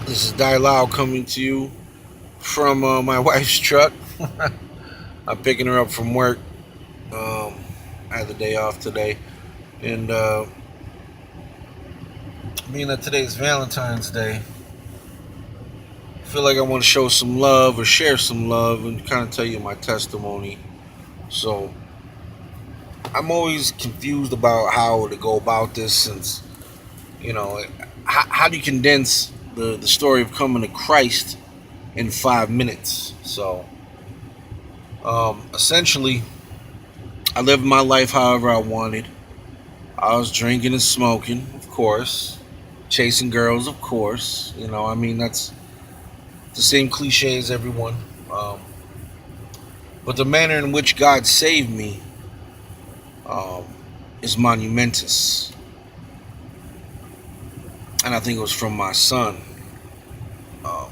This is Dialogue coming to you from my wife's truck. I'm picking her up from work. Um, I had the day off today. And being that today's Valentine's Day, I feel like I want to show some love or share some love and kind of tell you my testimony. So I'm always confused about how to go about this since, you know, how do you condense the story of coming to Christ in 5 minutes? So essentially, I lived my life however I wanted. I was drinking and smoking, of course, chasing girls, of course. I mean, that's the same cliche as everyone. Um, but the manner in which God saved me um, is monumentous. And I think it was from my son. Um,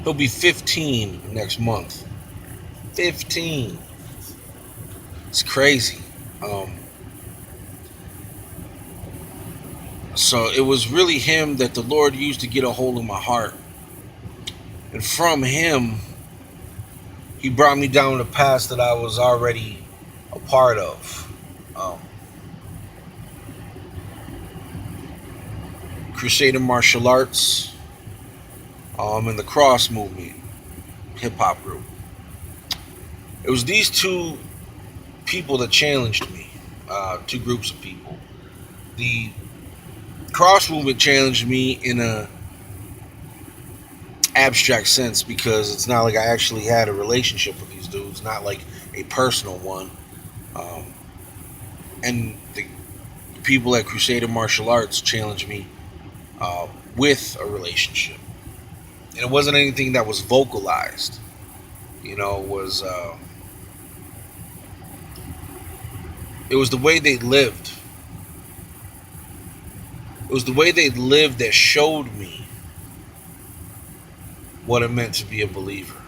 he'll be 15 next month. 15. It's crazy. Um, so it was really him that the Lord used to get a hold of my heart. And from him, he brought me down the path that I was already a part of. Um, Crusader martial arts, and the cross movement, hip hop group. It was these two people that challenged me, two groups of people. The cross movement challenged me in a abstract sense because it's not like I actually had a relationship with these dudes, not like a personal one. Um, and the people at Crusader Martial Arts challenged me uh, with a relationship, and it wasn't anything that was vocalized. It was the way they lived. It was the way they lived that showed me what it meant to be a believer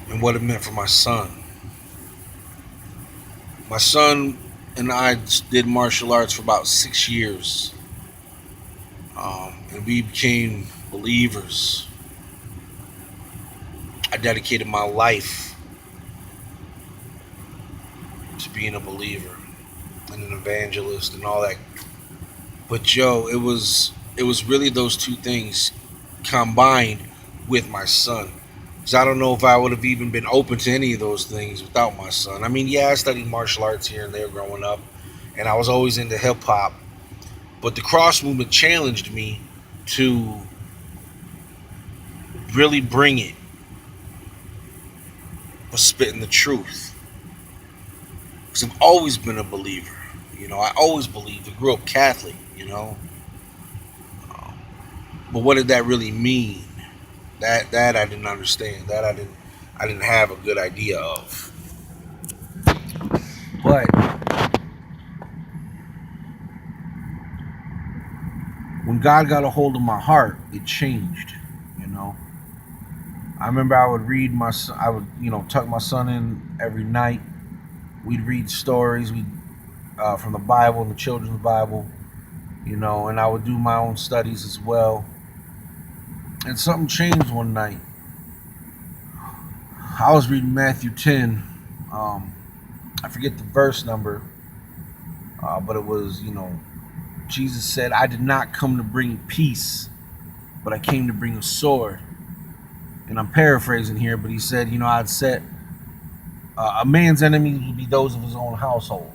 and what it meant for my son. My son and I did martial arts for about 6 years, and we became believers. I dedicated my life to being a believer and an evangelist and all that. But Joe, it was really those two things combined with my son. Because I don't know if I would have even been open to any of those things without my son. I mean, yeah, I studied martial arts here and there growing up, and I was always into hip hop. But the cross movement challenged me to really bring it for spitting the truth. Because I've always been a believer. I always believed. I grew up Catholic. Um, but what did that really mean? That I didn't understand. That I didn't have a good idea of. But when God got a hold of my heart, it changed. You know, I remember I would read my son. I would tuck my son in every night. We'd read stories from the Bible and the children's Bible. And I would do my own studies as well. And something changed one night. I was reading Matthew 10. Um, I forget the verse number, but it was, Jesus said, I did not come to bring peace, but I came to bring a sword. And I'm paraphrasing here, but he said, I'd set a man's enemies would be those of his own household.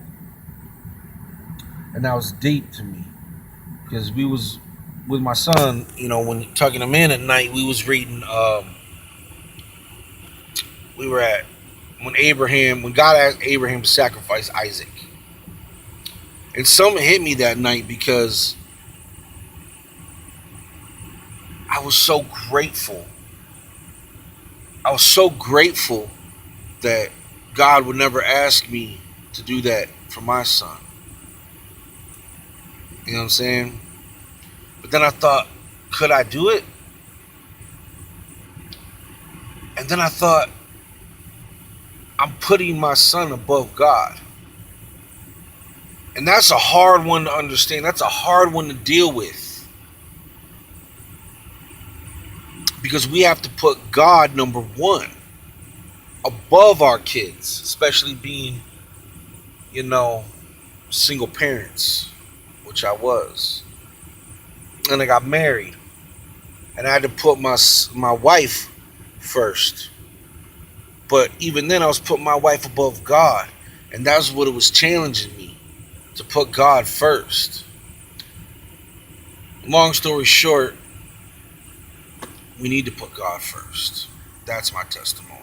And that was deep to me because we was with my son, when tucking him in at night, we was reading, we were at when God asked Abraham to sacrifice Isaac. And something hit me that night because I was so grateful. I was so grateful that God would never ask me to do that for my son. You know what I'm saying? But then I thought, could I do it? And then I thought, I'm putting my son above God. And that's a hard one to understand. That's a hard one to deal with. Because we have to put God number one above our kids, especially being, you know, single parents, which I was. And I got married. And I had to put my wife first. But even then, I was putting my wife above God. And that's what it was challenging me, to put God first. Long story short, we need to put God first. That's my testimony.